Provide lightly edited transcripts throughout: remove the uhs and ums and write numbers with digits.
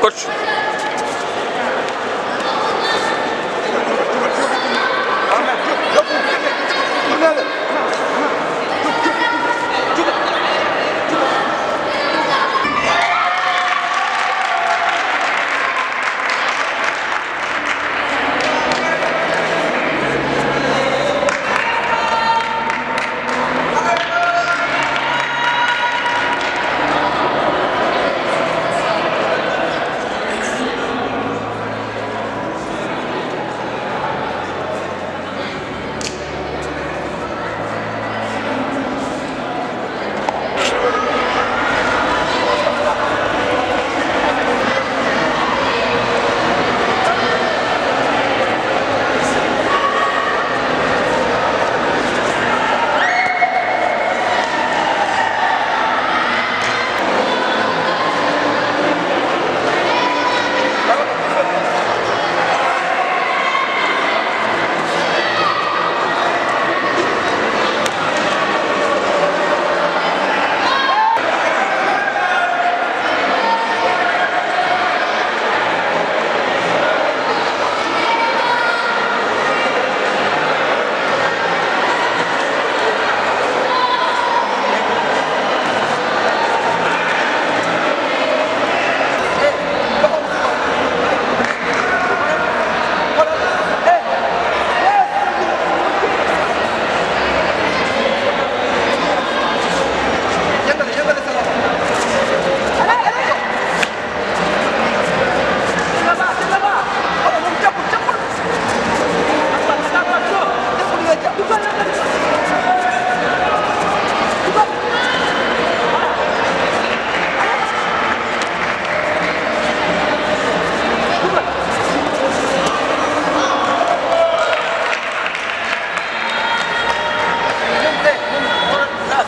Coach.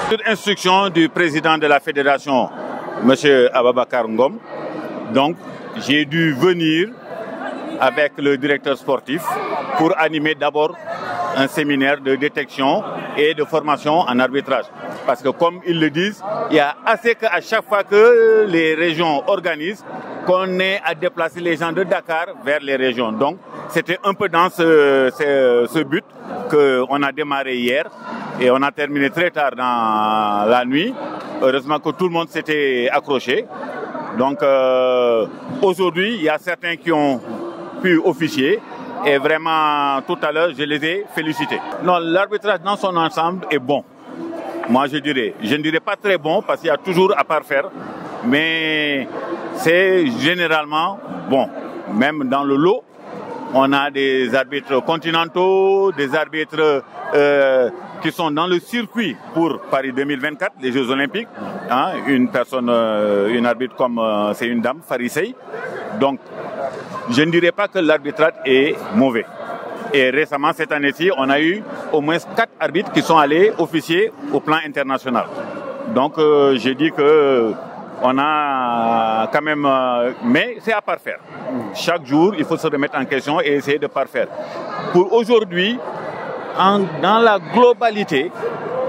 Sur instruction du président de la fédération, M. Ababakar Ngom, donc j'ai dû venir avec le directeur sportif pour animer d'abord un séminaire de détection et de formation en arbitrage. Parce que comme ils le disent, il y a assez qu'à chaque fois que les régions organisent, qu'on ait à déplacer les gens de Dakar vers les régions. Donc c'était un peu dans ce but qu'on a démarré hier et on a terminé très tard dans la nuit. Heureusement que tout le monde s'était accroché. Donc aujourd'hui, il y a certains qui ont pu officier. Et vraiment, tout à l'heure, je les ai félicités. Non, l'arbitrage dans son ensemble est bon. Moi, je ne dirais pas très bon parce qu'il y a toujours à parfaire. Mais c'est généralement bon. Même dans le lot, on a des arbitres continentaux, des arbitres qui sont dans le circuit pour Paris 2024, les Jeux Olympiques. Hein, une personne, une arbitre comme c'est une dame, Farisei. Donc, je ne dirais pas que l'arbitrage est mauvais. Et récemment, cette année-ci, on a eu au moins 4 arbitres qui sont allés officier au plan international. Donc, je dis que on a quand même... mais c'est à parfaire. Chaque jour, il faut se remettre en question et essayer de parfaire. Pour aujourd'hui, dans la globalité,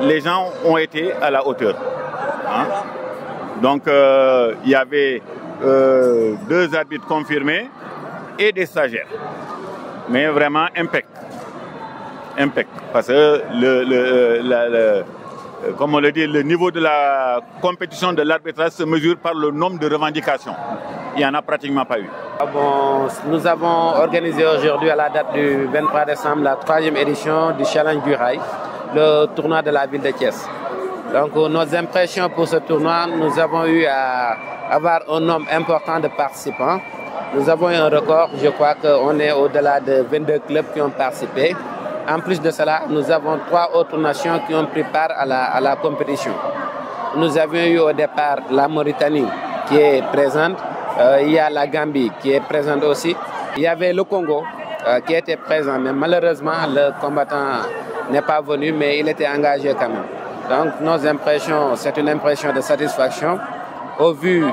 les gens ont été à la hauteur. Hein? Donc, il y avait 2 arbitres confirmés et des stagiaires. Mais vraiment impec. Parce que comme on le dit, le niveau de la compétition de l'arbitrage se mesure par le nombre de revendications. Il n'y en a pratiquement pas eu. Bon, nous avons organisé aujourd'hui à la date du 23 décembre la 3e édition du Challenge du Rail, le tournoi de la ville de Thiès. Donc nos impressions pour ce tournoi, nous avons eu à avoir un nombre important de participants. Nous avons eu un record, je crois qu'on est au-delà de 22 clubs qui ont participé. En plus de cela, nous avons 3 autres nations qui ont pris part à la compétition. Nous avions eu au départ la Mauritanie qui est présente, il y a la Gambie qui est présente aussi, il y avait le Congo qui était présent, mais malheureusement le combattant n'est pas venu, mais il était engagé quand même. Donc nos impressions, c'est une impression de satisfaction au vu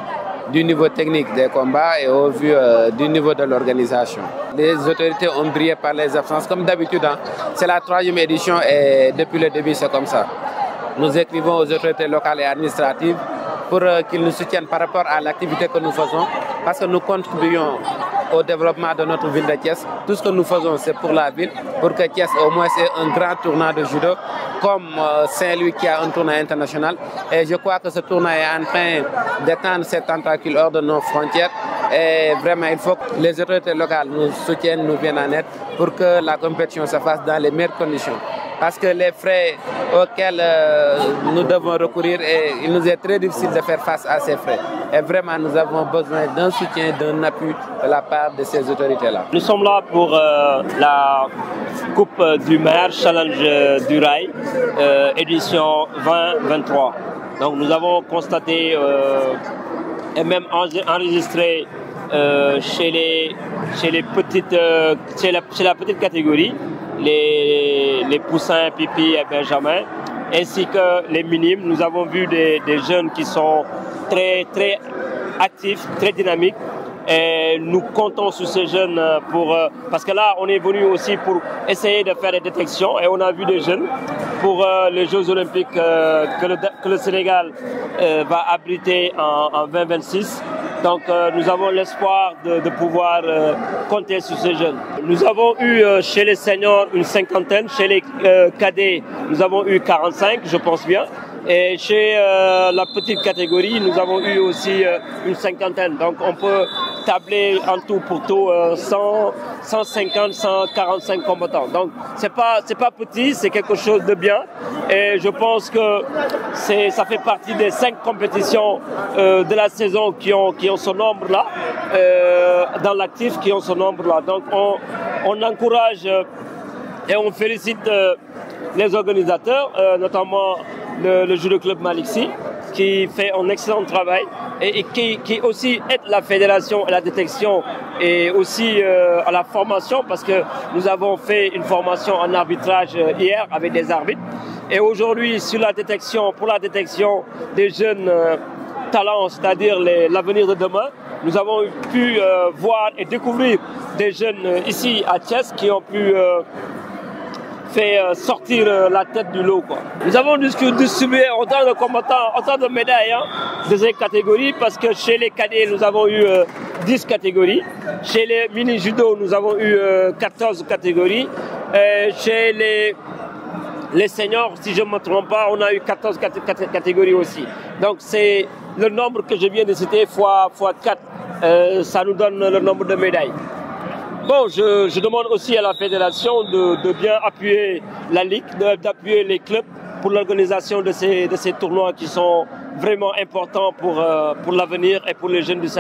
du niveau technique des combats et au vu du niveau de l'organisation. Les autorités ont brillé par les absences, comme d'habitude. Hein. C'est la 3e édition et depuis le début, c'est comme ça. nous écrivons aux autorités locales et administratives pour qu'ils nous soutiennent par rapport à l'activité que nous faisons, parce que nous contribuons au développement de notre ville de Thiès. Tout ce que nous faisons, c'est pour la ville, pour que Thiès au moins ait un grand tournoi de judo, comme Saint-Louis qui a un tournoi international. Et je crois que ce tournoi est en train d'étendre ses tentacules hors de nos frontières. Et vraiment, il faut que les autorités locales nous soutiennent, nous viennent en aide pour que la compétition se fasse dans les meilleures conditions. Parce que les frais auxquels nous devons recourir, il nous est très difficile de faire face à ces frais. Et vraiment, nous avons besoin d'un soutien, d'un appui de la part de ces autorités-là. Nous sommes là pour la Coupe du maire Challenge du Rail, édition 2023. Donc nous avons constaté et même enregistré chez la petite catégorie, les poussins, pipi et benjamin, ainsi que les minimes. Nous avons vu des jeunes qui sont très actifs, très dynamiques. Et nous comptons sur ces jeunes parce que là, on est venu aussi pour essayer de faire des détections et on a vu des jeunes pour les Jeux Olympiques que le Sénégal va abriter en 2026. Donc nous avons l'espoir de pouvoir compter sur ces jeunes. Nous avons eu chez les seniors une cinquantaine, chez les cadets nous avons eu 45, je pense bien. Et chez la petite catégorie, nous avons eu aussi une cinquantaine. Donc on peut tabler en tout pour tout 150, 145 combattants. Donc c'est pas petit, c'est quelque chose de bien. Et je pense que ça fait partie des 5 compétitions de la saison qui ont ce nombre-là, dans l'actif qui ont ce nombre-là. Donc on encourage et on félicite les organisateurs, notamment le Judo Club Malixi, qui fait un excellent travail et qui aussi aide la fédération à la détection et aussi à la formation, parce que nous avons fait une formation en arbitrage hier avec des arbitres. Et aujourd'hui, sur la détection, pour la détection des jeunes talents, c'est-à-dire l'avenir de demain, nous avons pu voir et découvrir des jeunes ici à Thiès qui ont pu fait sortir la tête du lot, quoi. Nous avons distribué autant de combattants, autant de médailles de ces catégories, parce que chez les cadets, nous avons eu 10 catégories. Chez les mini-judo, nous avons eu 14 catégories. Et chez les seniors, si je ne me trompe pas, on a eu 14 catégories aussi. Donc c'est le nombre que je viens de citer fois 4. Ça nous donne le nombre de médailles. Bon, je demande aussi à la fédération de bien appuyer la ligue, d'appuyer les clubs pour l'organisation de ces tournois qui sont vraiment importants pour l'avenir et pour les jeunes du Sénégal.